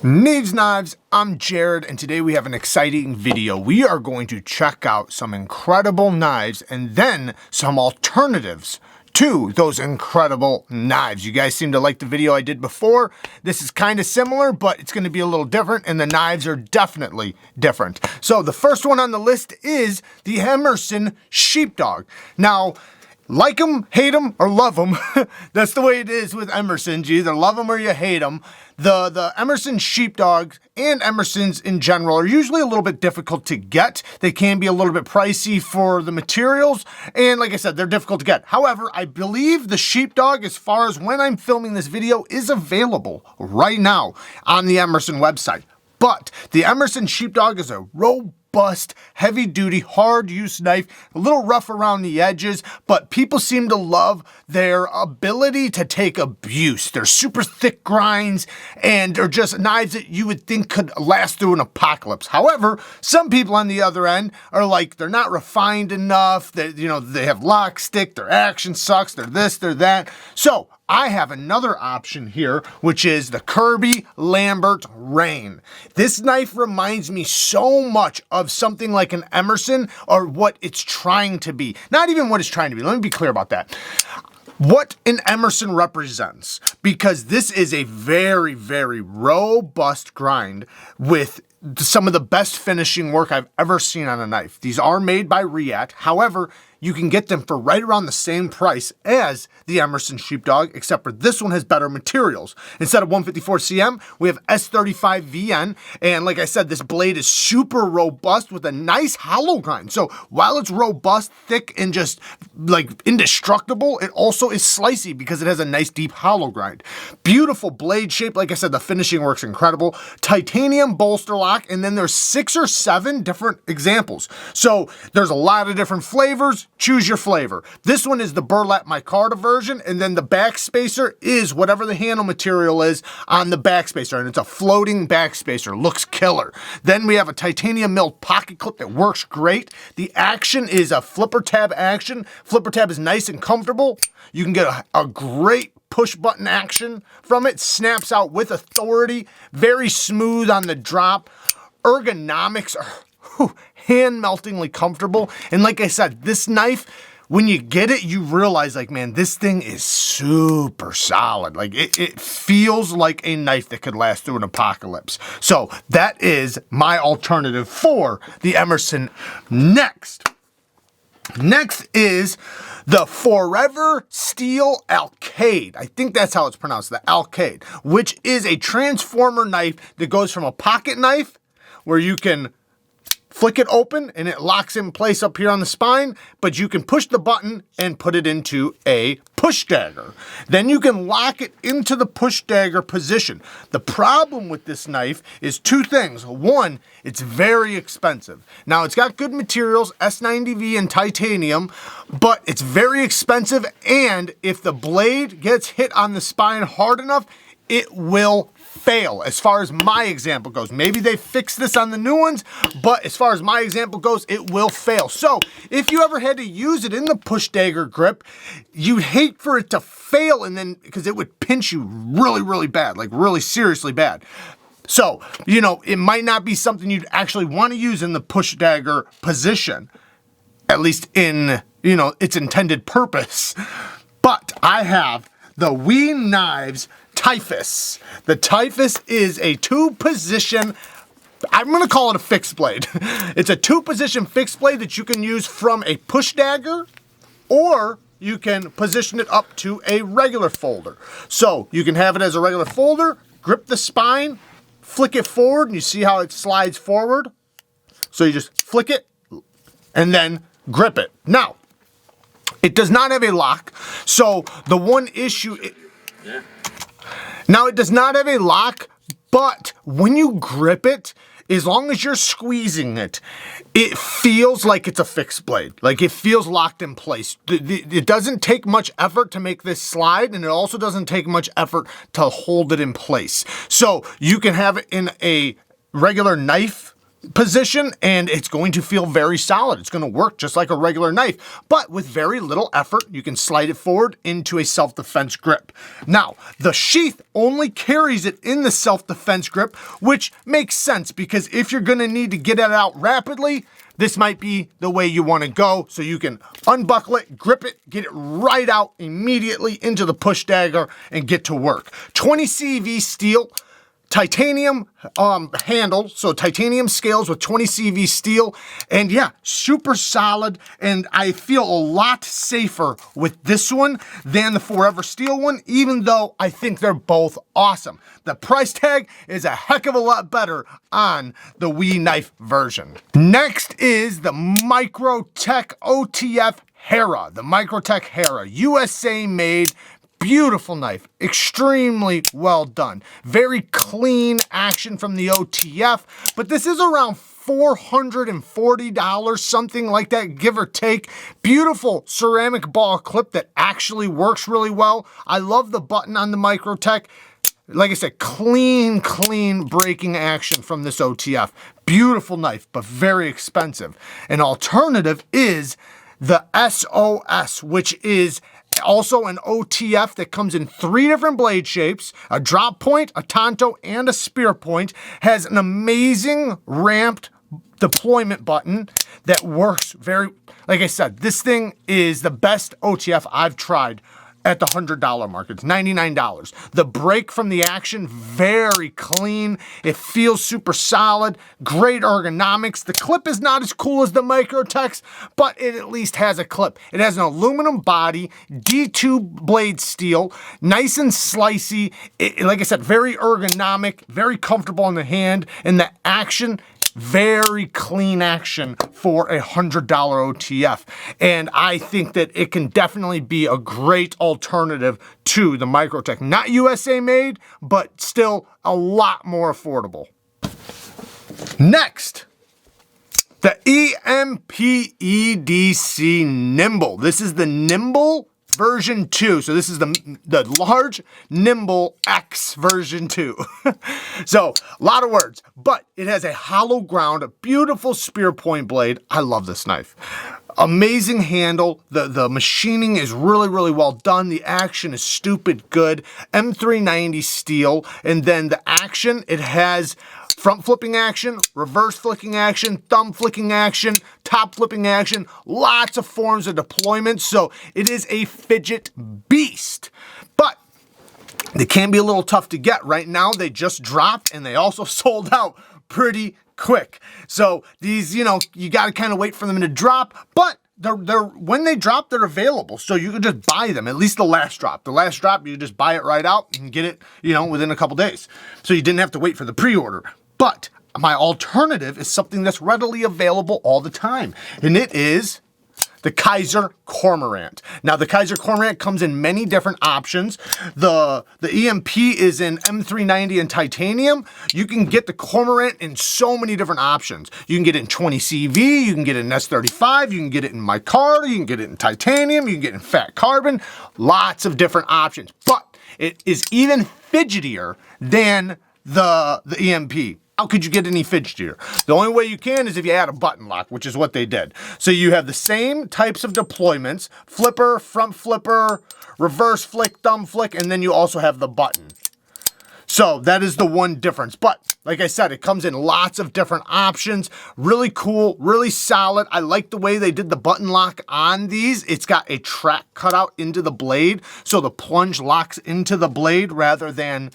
Needs Knives, I'm Jared, and today we have an exciting video. We are going to check out some incredible knives and then some alternatives to those incredible knives. You guys seem to like the video I did before. This is kind of similar, but it's going to be a little different, and the knives are definitely different. So the first one on the list is the Emerson Sheepdog. Now, like them, hate them, or love them. That's the way it is with Emerson. You either love them or you hate them. The Emerson Sheepdogs and Emersons in general are usually a little bit difficult to get. They can be a little bit pricey for the materials, and like I said, they're difficult to get. However, I believe the Sheepdog, as far as when I'm filming this video, is available right now on the Emerson website. But the Emerson Sheepdog is a robust, heavy-duty, hard-use knife, a little rough around the edges, but people seem to love their ability to take abuse. They're super thick grinds, and they're just knives that you would think could last through an apocalypse. However, some people on the other end are like, they're not refined enough, they have lock stick, their action sucks, they're this, they're that. So I have another option here, which is the Kirby Lambert RAINE. This knife reminds me so much of something like an Emerson, or what it's trying to be. Not even what it's trying to be. Let me be clear about that. What an Emerson represents, because this is a very, very robust grind with some of the best finishing work I've ever seen on a knife. These are made by RIAT. However, you can get them for right around the same price as the Emerson Sheepdog, except for this one has better materials. Instead of 154 cm, we have S35 VN, and like I said, this blade is super robust with a nice hollow grind. So while it's robust, thick, and just like indestructible, it also is slicey because it has a nice deep hollow grind. Beautiful blade shape. Like I said, the finishing works incredible. Titanium bolster lock, and then there's 6 or 7 different examples. So there's a lot of different flavors. Choose your flavor. This one is the burlap micarta version, and then the back spacer is whatever the handle material is on the back spacer, and it's a floating back spacer. Looks killer. Then we have a titanium milled pocket clip that works great. The action is a flipper tab action. Flipper tab is nice and comfortable. You can get a great push button action from it. Snaps out with authority. Very smooth on the drop. Ergonomics are hand-meltingly comfortable. And like I said, this knife, when you get it, you realize, like, man, this thing is super solid. Like, it feels like a knife that could last through an apocalypse. So that is my alternative for the Emerson. Next is the Forever Steel Alcade. I think that's how it's pronounced, the Alcade, which is a transformer knife that goes from a pocket knife where you can flick it open and it locks in place up here on the spine, but you can push the button and put it into a push dagger. Then you can lock it into the push dagger position. The problem with this knife is 2 things. One, it's very expensive. Now, it's got good materials, S90V and titanium, but it's very expensive, and if the blade gets hit on the spine hard enough, it will fail, as far as my example goes. Maybe they fixed this on the new ones, but as far as my example goes, it will fail. So if you ever had to use it in the push dagger grip, you'd hate for it to fail, and then because it would pinch you really, really bad, like really seriously bad. So, it might not be something you'd actually want to use in the push dagger position, at least in, its intended purpose. But I have the Wii Knives Typhus. The Typhus is a 2-position, I'm going to call it a fixed blade. It's a 2-position fixed blade that you can use from a push dagger, or you can position it up to a regular folder. So you can have it as a regular folder, grip the spine, flick it forward, and you see how it slides forward. So you just flick it and then grip it. Now, it does not have a lock. So the one issue, now it does not have a lock, but when you grip it, as long as you're squeezing it, it feels like it's a fixed blade. Like, it feels locked in place. It doesn't take much effort to make this slide, and it also doesn't take much effort to hold it in place. So you can have it in a regular knife position, and it's going to feel very solid. It's going to work just like a regular knife, but with very little effort, you can slide it forward into a self-defense grip. Now, the sheath only carries it in the self-defense grip, which makes sense because if you're going to need to get it out rapidly, this might be the way you want to go, so you can unbuckle it, grip it, get it right out immediately into the push dagger and get to work. 20 CV steel, titanium handle, so titanium scales with 20 CV steel, and yeah, super solid, and I feel a lot safer with this one than the Forever Steel one, even though I think they're both awesome. The price tag is a heck of a lot better on the Wii knife version. Next is the Microtech OTF HERA, the Microtech HERA, USA made. Beautiful knife, extremely well done. Very clean action from the OTF, but this is around $440, something like that, give or take. Beautiful ceramic ball clip that actually works really well. I love the button on the Microtech. Like I said, clean braking action from this OTF. Beautiful knife, but very expensive. An alternative is the SOS, which is also an OTF that comes in 3 different blade shapes, a drop point, a tanto, and a spear point. Has an amazing ramped deployment button that works very, like I said, this thing is the best OTF I've tried at the $100 mark. It's $99. The break from the action, very clean. It feels super solid, great ergonomics. The clip is not as cool as the Microtech's, but it at least has a clip. It has an aluminum body, D2 blade steel, nice and slicey. Like I said, very ergonomic, very comfortable in the hand, and the action, very clean action for a $100 OTF. And I think that it can definitely be a great alternative to the Microtech. Not USA made, but still a lot more affordable. Next, the EMPEDC Nimble. This is the Nimble version 2. So this is the large Nimble X version 2. So a lot of words, but it has a hollow ground, a beautiful spear point blade. I love this knife. Amazing handle. The machining is really well done. The action is stupid good. M390 steel, and then the action, it has front flipping action, reverse flicking action, thumb flicking action, top flipping action, lots of forms of deployment. So it is a fidget beast, but they can be a little tough to get. Right now, they just dropped and they also sold out pretty quick. So these, you got to kind of wait for them to drop, but when they drop, they're available. So you can just buy them, at least the last drop. The last drop, you just buy it right out and get it, within a couple days. So you didn't have to wait for the pre-order. But my alternative is something that's readily available all the time, and it is the KIZER Cormorant. Now, the KIZER Cormorant comes in many different options. The EMP is in M390 and titanium. You can get the Cormorant in so many different options. You can get it in 20 CV, you can get it in S35, you can get it in micarta, you can get it in titanium, you can get it in fat carbon, lots of different options. But it is even fidgetier than the EMP. How could you get any fidgetier? The only way you can is if you add a button lock, which is what they did. So you have the same types of deployments, flipper, front flipper, reverse flick, thumb flick, and then you also have the button. So that is the one difference. But like I said, it comes in lots of different options. Really cool, really solid. I like the way they did the button lock on these. It's got a track cut out into the blade, so the plunge locks into the blade rather than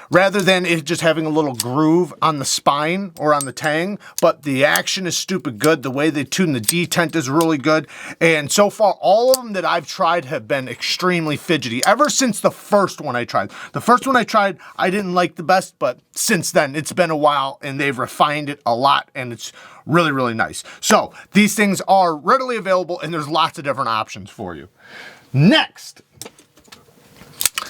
it just having a little groove on the spine or on the tang. But the action is stupid good. The way they tune the detent is really good. And so far, all of them that I've tried have been extremely fidgety. Ever since the first one I tried. The first one I tried, I didn't like the best, but since then, it's been a while and they've refined it a lot and it's really nice. So these things are readily available and there's lots of different options for you. Next,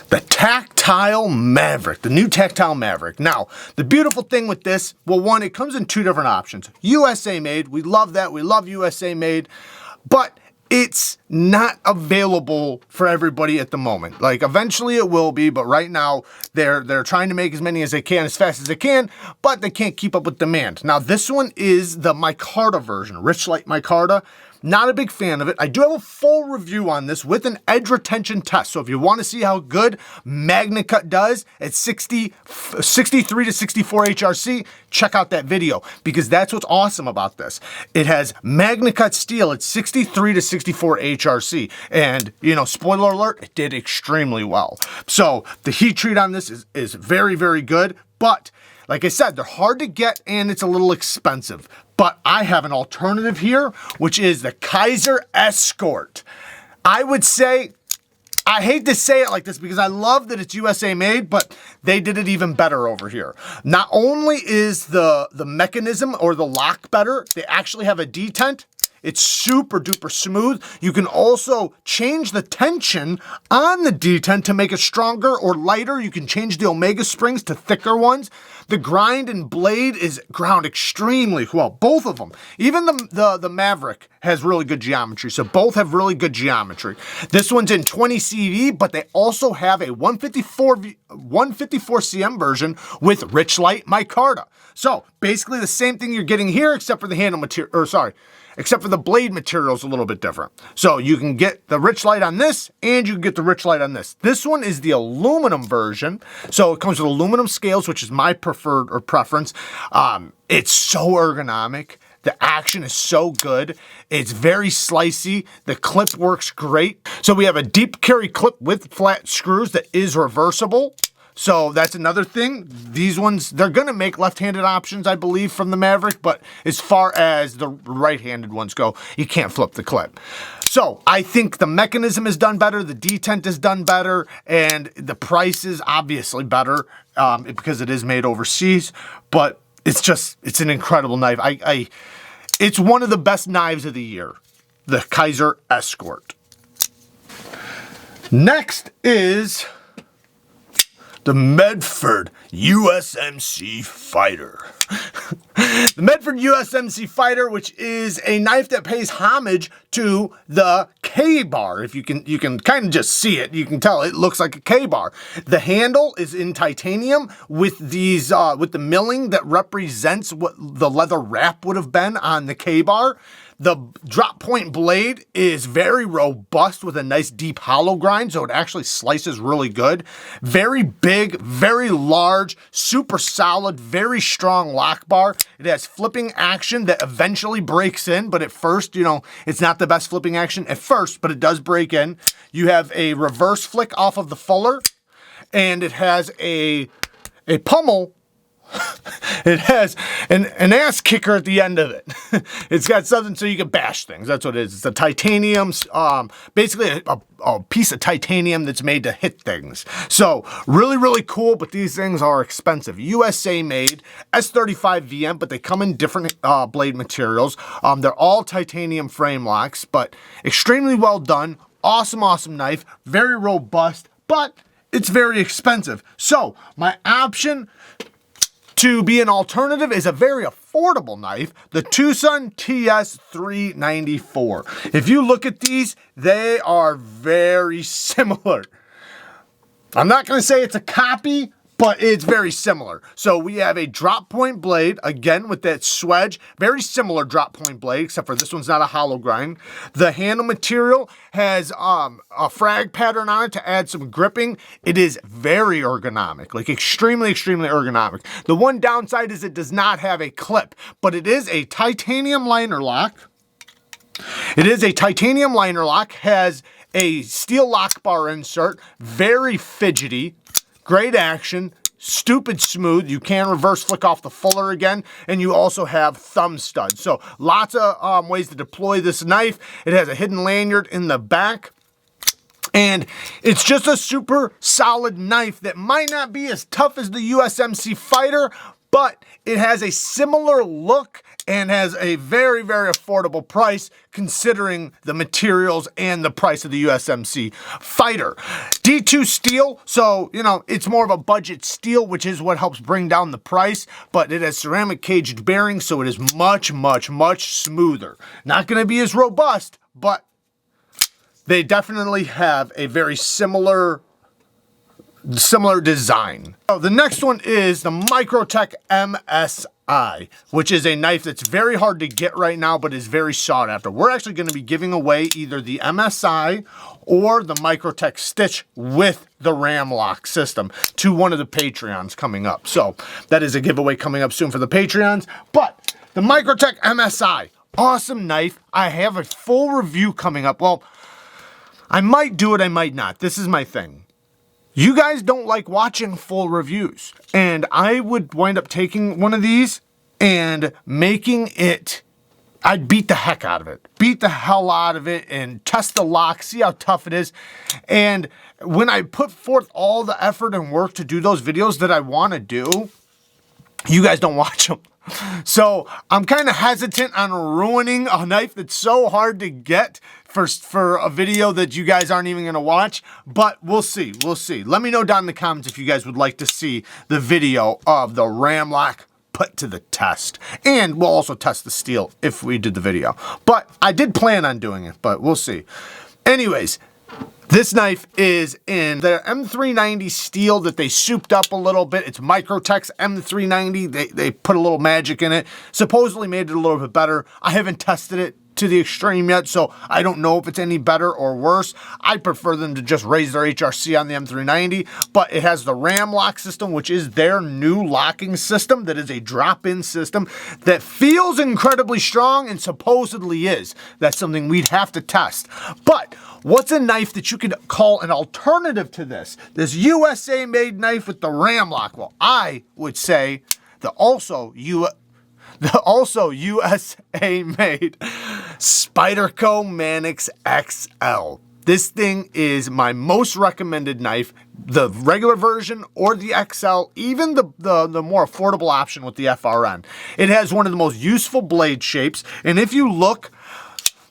the Tactile Maverick, the new Tactile Maverick. Now, the beautiful thing with this, well, one, it comes in 2 different options. USA made, we love that, we love USA made, but it's not available for everybody at the moment. Like eventually it will be, but right now they're trying to make as many as they can as fast as they can, but they can't keep up with demand. Now this one is the micarta version, Richlite micarta. Not a big fan of it. I do have a full review on this with an edge retention test. So if you want to see how good MagnaCut does at 63 to 64 HRC, check out that video because that's what's awesome about this. It has MagnaCut steel at 63 to 64 HRC. And, you know, spoiler alert, it did extremely well. So the heat treat on this is very, very good. But like I said, they're hard to get and it's a little expensive. But I have an alternative here, which is the KIZER ESCORT. I would say, I hate to say it like this because I love that it's USA made, but they did it even better over here. Not only is the mechanism or the lock better, they actually have a detent. It's super duper smooth. You can also change the tension on the detent to make it stronger or lighter. You can change the Omega springs to thicker ones. The grind and blade is ground extremely well, both of them. Even the Maverick has really good geometry, so both have really good geometry. This one's in 20 CV, but they also have a 154 cm version with Richlite micarta. So basically the same thing you're getting here, except for the handle material, or sorry, except for the blade material is a little bit different. So you can get the Richlite on this and you can get the Richlite on this. This one is the aluminum version. So it comes with aluminum scales, which is my preferred or preference. It's so ergonomic. The action is so good. It's very slicey. The clip works great. So we have a deep carry clip with flat screws that is reversible. So that's another thing. These ones, they're gonna make left-handed options, I believe, from the Maverick, but as far as the right-handed ones go, you can't flip the clip. So I think the mechanism is done better, the detent is done better, and the price is obviously better because it is made overseas, but it's an incredible knife. It's one of the best knives of the year, the KIZER ESCORT. Next is the Medford USMC Fighter. The Medford USMC Fighter, which is a knife that pays homage to the K-bar. If you can kind of just see it, you can tell it looks like a K-bar. The handle is in titanium with these with the milling that represents what the leather wrap would have been on the K-bar. The drop point blade is very robust with a nice deep hollow grind, so it actually slices really good. Very big, very large, super solid, very strong lock bar. It has flipping action that eventually breaks in, but at first, you know, it's not the best flipping action at first, but it does break in. You have a reverse flick off of the fuller, and it has a pummel. It has an ass kicker at the end of it. It's got something so you can bash things. That's what it is. It's a titanium, basically a piece of titanium that's made to hit things. So really, really cool, but these things are expensive. USA made, S35 VM, but they come in different blade materials. They're all titanium frame locks, but extremely well done. Awesome, awesome knife. Very robust, but it's very expensive. So my option to be an alternative is a very affordable knife, the TWOSUN TS394. If you look at these, they are very similar. I'm not going to say it's a copy, but it's very similar. So we have a drop point blade, again with that swedge, very similar drop point blade, except for this one's not a hollow grind. The handle material has a frag pattern on it to add some gripping. It is very ergonomic, like extremely, extremely ergonomic. The one downside is it does not have a clip, but it is a titanium liner lock. It is a titanium liner lock, has a steel lock bar insert, very fidgety. Great action, stupid smooth. You can reverse flick off the fuller again, and you also have thumb studs. So lots of ways to deploy this knife. It has a hidden lanyard in the back. And it's just a super solid knife that might not be as tough as the USMC Fighter, but it has a similar look and has a very, very affordable price considering the materials and the price of the USMC Fighter. D2 steel, so, you know, it's more of a budget steel, which is what helps bring down the price, but it has ceramic caged bearings, so it is much, much, much smoother. Not going to be as robust, but they definitely have a very similar design. So the next one is the Microtech MSI, which is a knife that's very hard to get right now, but is very sought after. We're actually going to be giving away either the MSI or the Microtech Stitch with the RAM lock system to one of the Patreons coming up. So that is a giveaway coming up soon for the Patreons. But the Microtech MSI, awesome knife. I have a full review coming up. Well, I might do it, I might not. This is my thing. You guys don't like watching full reviews, and I would wind up taking one of these and making it, I'd beat the heck out of it. Beat the hell out of it and test the lock, see how tough it is. And when I put forth all the effort and work to do those videos that I want to do, you guys don't watch them. So I'm kind of hesitant on ruining a knife that's so hard to get for a video that you guys aren't even gonna watch, but we'll see, we'll see. Let me know down in the comments if you guys would like to see the video of the RAM lock put to the test. And we'll also test the steel if we did the video. But I did plan on doing it, but we'll see. Anyways, this knife is in the M390 steel that they souped up a little bit. It's Microtech's M390. They put a little magic in it. Supposedly made it a little bit better. I haven't tested it to the extreme yet, so I don't know if it's any better or worse. I prefer them to just raise their HRC on the M390, but it has the RAM lock system, which is their new locking system that is a drop-in system that feels incredibly strong and supposedly is. That's something we'd have to test. But what's a knife that you could call an alternative to this? This USA-made knife with the RAM lock? Well, I would say the also USA-made Spyderco Manix XL. This thing is my most recommended knife, the regular version or the XL, even the more affordable option with the FRN. It has one of the most useful blade shapes, and if you look,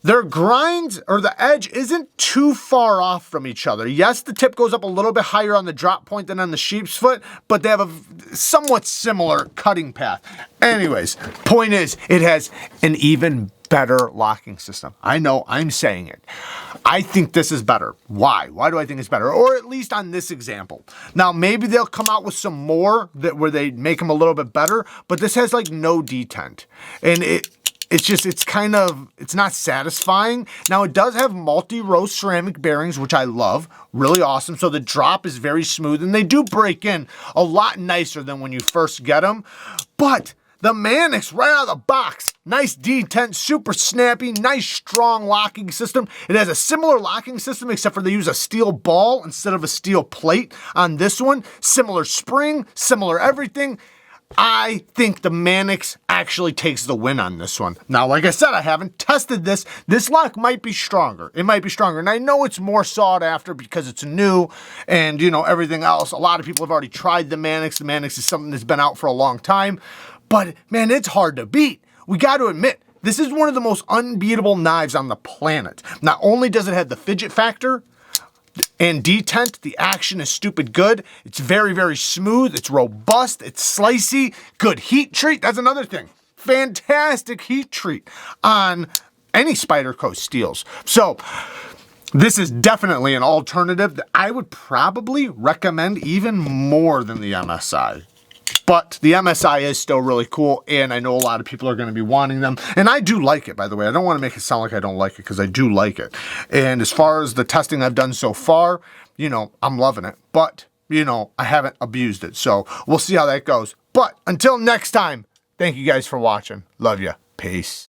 their grinds, or the edge, isn't too far off from each other. Yes, the tip goes up a little bit higher on the drop point than on the sheep's foot, but they have a somewhat similar cutting path. Anyways, point is, it has an even better locking system. I know, I'm saying it. I think this is better. Why? Why do I think it's better? Or at least on this example. Now, maybe they'll come out with some more where they make them a little bit better, but this has like no detent. And it's not satisfying. Now, it does have multi-row ceramic bearings, which I love. Really awesome. So the drop is very smooth, and they do break in a lot nicer than when you first get them. But the Manix, right out of the box, nice detent, super snappy, nice strong locking system. It has a similar locking system, except for they use a steel ball instead of a steel plate on this one. Similar spring, similar everything. I think the Manix actually takes the win on this one. Now, like I said, I haven't tested this. This lock might be stronger. It might be stronger. And I know it's more sought after because it's new and, you know, everything else. A lot of people have already tried the Manix. The Manix is something that's been out for a long time. But, man, it's hard to beat. We got to admit, this is one of the most unbeatable knives on the planet. Not only does it have the fidget factor and detent, the action is stupid good. It's very, very smooth. It's robust. It's slicey. Good heat treat. That's another thing. Fantastic heat treat on any Spyderco steels. So this is definitely an alternative that I would probably recommend even more than the MSI. But the MSI is still really cool, and I know a lot of people are going to be wanting them. And I do like it, by the way. I don't want to make it sound like I don't like it, because I do like it. And as far as the testing I've done so far, you know, I'm loving it. But, you know, I haven't abused it. So we'll see how that goes. But until next time, thank you guys for watching. Love ya. Peace.